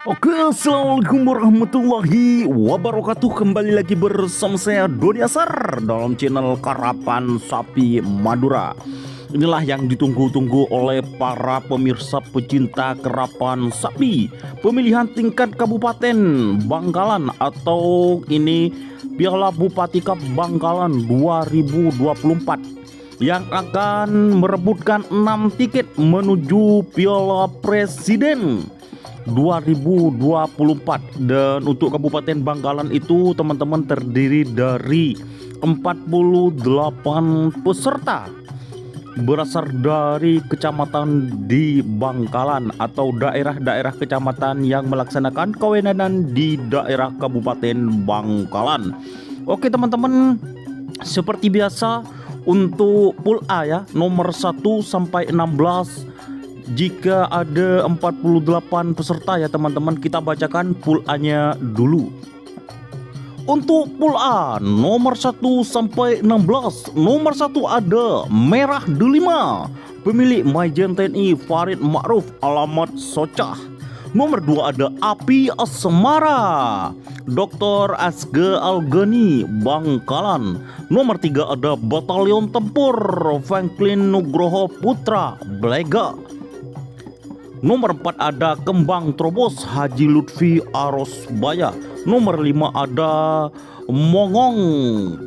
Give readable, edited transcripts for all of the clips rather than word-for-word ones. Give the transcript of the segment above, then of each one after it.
Oke, assalamualaikum warahmatullahi wabarakatuh. Kembali lagi bersama saya Dodi Asar dalam channel Karapan Sapi Madura. Inilah yang ditunggu-tunggu oleh para pemirsa pecinta karapan sapi. Pemilihan tingkat Kabupaten Bangkalan atau ini Piala Bupati Cup Bangkalan 2024 yang akan merebutkan 6 tiket menuju Piala Presiden 2024. Dan untuk Kabupaten Bangkalan itu teman-teman terdiri dari 48 peserta berasal dari kecamatan di Bangkalan atau daerah-daerah kecamatan yang melaksanakan kewenangan di daerah Kabupaten Bangkalan. Oke teman-teman, seperti biasa untuk pool A ya, nomor 1 sampai 16. Jika ada 48 peserta ya teman-teman, kita bacakan pool A-nya dulu. Untuk pool A nomor 1 sampai 16. Nomor 1 ada Merah Delima, pemilik Majen TNI Farid Ma'ruf, alamat Socah. Nomor 2 ada Api Asmara, Dr. Asge Algani, Bangkalan. Nomor 3 ada Batalion Tempur Franklin Nugroho Putra, Blega. Nomor 4 ada Kembang Trobos Haji Lutfi Arosbaya. Nomor 5 ada Mongong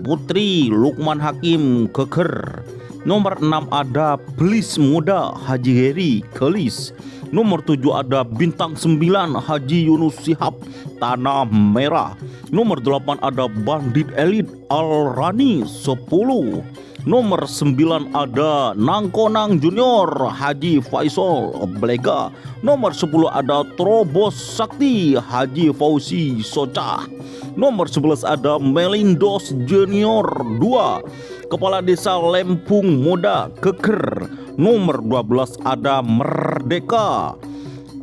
Putri Lukman Hakim Keker. Nomor 6 ada Belis Muda Haji Heri Kelis. Nomor 7 ada Bintang 9 Haji Yunus Sihab Tanah Merah. Nomor 8 ada Bandit Elit Al Rani 10. Nomor 9 ada Nangkonang Junior Haji Faisal Blega. Nomor 10 ada Trobos Sakti Haji Fauzi Socah. Nomor 11 ada Melindos Junior 2 Kepala Desa Lempung Muda Keker. Nomor 12 ada Merdeka,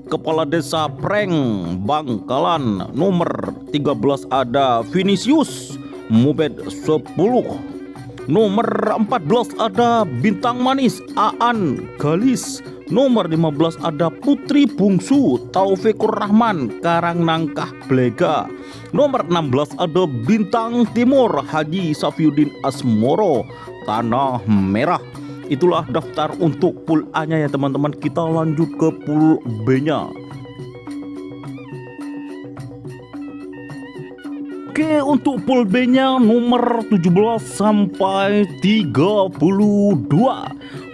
Kepala Desa Preng Bangkalan. Nomor 13 ada Vinicius Mubed 10. Nomor 14 ada Bintang Manis Aan Galis. Nomor 15 ada Putri Bungsu Taufikur Rahman Karangnangkah Blega. Nomor 16 ada Bintang Timur Haji Safiuddin Asmoro Tanah Merah. Itulah daftar untuk pool A-nya ya teman-teman. Kita lanjut ke pool B-nya. Oke, untuk pool B-nya nomor 17 sampai 32.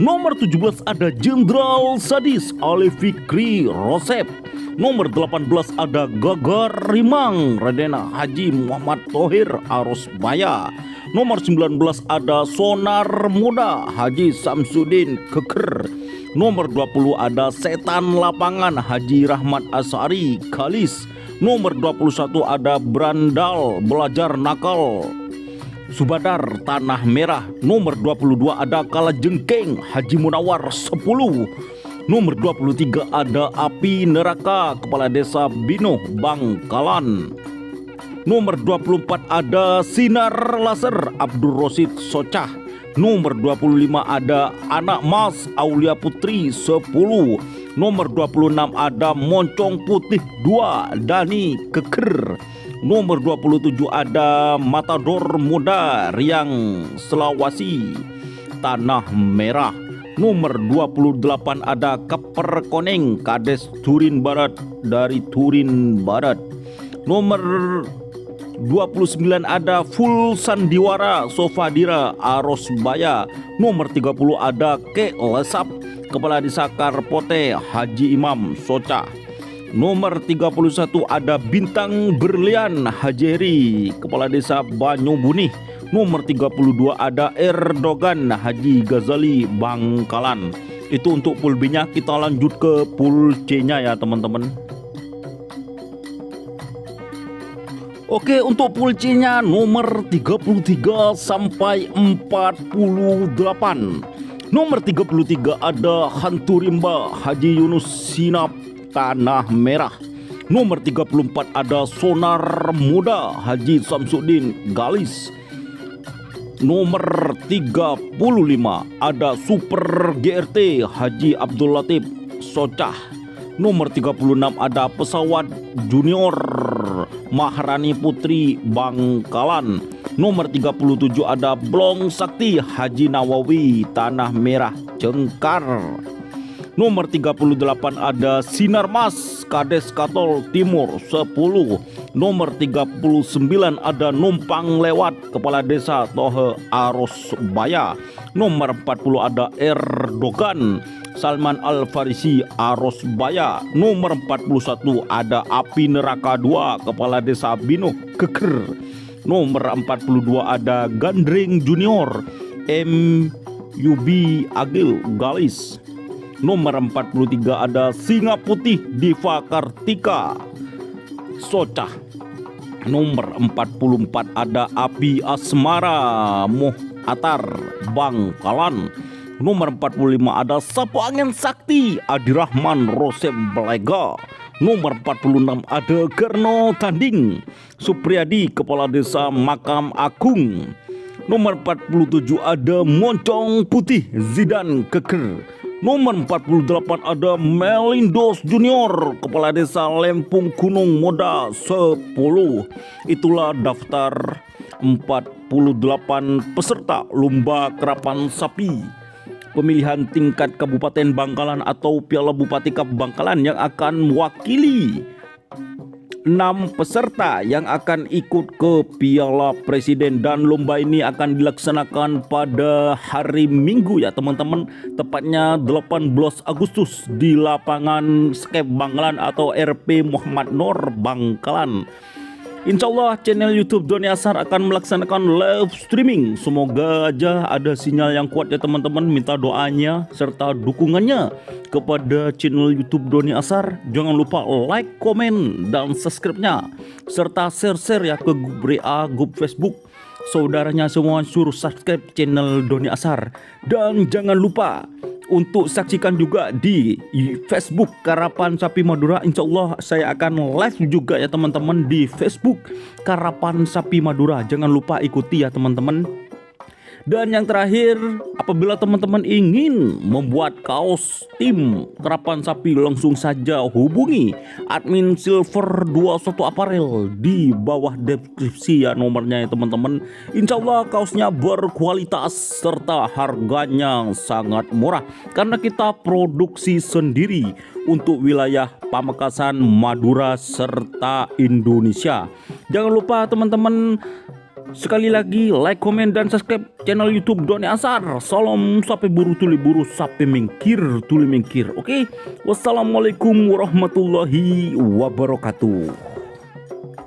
Nomor 17 ada Jenderal Sadis Ali Fikri Rosep. Nomor 18 ada Gagar Rimang Raden Haji Muhammad Thohir Arosbaya. Nomor 19 ada Sonar Muda Haji Samsudin Keker. Nomor 20 ada Setan Lapangan Haji Rahmat Asari Kalis. Nomor 21 ada Brandal Belajar Nakal Subadar Tanah Merah. Nomor 22 ada Kalajengking Haji Munawar 10. Nomor 23 ada Api Neraka Kepala Desa Bino Bangkalan. Nomor 24 ada Sinar Laser Abdul Rosid Socah. Nomor 25 ada Anak Mas Aulia Putri 10. Nomor 26 ada Moncong Putih 2 Dani Keker. Nomor 27 ada Matador Muda Riang Selawasi Tanah Merah. Nomor 28 ada Keper Koneng Kades Turin Barat dari Turin Barat. Nomor 29 ada Full Sandiwara Sofadira Arosbaya. Nomor 30 ada Ke Lesap Kepala Desa Karpote Haji Imam Soca. Nomor 31 ada Bintang Berlian Haji Heri Kepala Desa Banyubunih. Nomor 32 ada Erdogan Haji Ghazali Bangkalan. Itu untuk pool B-nya. Kita lanjut ke pool C-nya ya teman-teman. Oke, untuk pool C-nya nomor 33 sampai 48. Nomor 33 ada Hantu Rimba Haji Yunus Sinap Tanah Merah. Nomor 34 ada Sonar Muda Haji Samsudin Galis. Nomor 35 ada Super GRT Haji Abdul Latif Socah. Nomor 36 ada pesawat junior Maharani Putri Bangkalan. Nomor 37 ada Blong Sakti Haji Nawawi Tanah Merah Cengkar. Nomor 38 ada Sinarmas Kades Katol Timur 10. Nomor 39 ada Numpang Lewat Kepala Desa Tohe Aros Baya. Nomor 40 ada Erdogan Salman Al-Farisi Aros Baya. Nomor 41 ada Api Neraka 2 Kepala Desa Bino Keker. Nomor 42 ada Gandring Junior MUB Agil Galis. Nomor 43 ada Singa Putih Diva Kartika Socah. Nomor 44 ada Api Asmara Moh Atar Bangkalan. Nomor 45 ada Sapu Angin Sakti Adi Rahman Rosem Belega. Nomor 46 ada Gerno Tanding Supriyadi Kepala Desa Makam Agung. Nomor 47 ada Moncong Putih Zidan Keker. Nomor 48 ada Melindos Junior Kepala Desa Lempung Gunung Moda 10. Itulah daftar 48 peserta lomba kerapan sapi pemilihan tingkat Kabupaten Bangkalan atau Piala Bupati Kap Bangkalan yang akan mewakili 6 peserta yang akan ikut ke Piala Presiden. Dan lomba ini akan dilaksanakan pada hari Minggu ya teman-teman, tepatnya 18 Agustus di lapangan Skep Bangkalan atau RP Muhammad Nur Bangkalan. Insya Allah channel YouTube Doni Asar akan melaksanakan live streaming. Semoga aja ada sinyal yang kuat ya teman-teman. Minta doanya serta dukungannya kepada channel YouTube Doni Asar. Jangan lupa like, komen, dan subscribe-nya, serta share-share ya ke grup WA, grup Facebook. Saudaranya semua suruh subscribe channel Doni Asar. Dan jangan lupa untuk saksikan juga di Facebook Karapan Sapi Madura. Insya Allah saya akan live juga ya teman-teman di Facebook Karapan Sapi Madura. Jangan lupa ikuti ya teman-teman. Dan yang terakhir, apabila teman-teman ingin membuat kaos tim Karapan Sapi, langsung saja hubungi admin Silver 21 Apparel di bawah deskripsi ya nomornya ya teman-teman. Insya Allah kaosnya berkualitas serta harganya sangat murah karena kita produksi sendiri untuk wilayah Pamekasan, Madura, serta Indonesia. Jangan lupa teman-teman, sekali lagi like, komen, dan subscribe channel YouTube Doni Asar. Salam sapi buru tuli buru, sapi mingkir tuli mingkir. Oke, wassalamualaikum warahmatullahi wabarakatuh.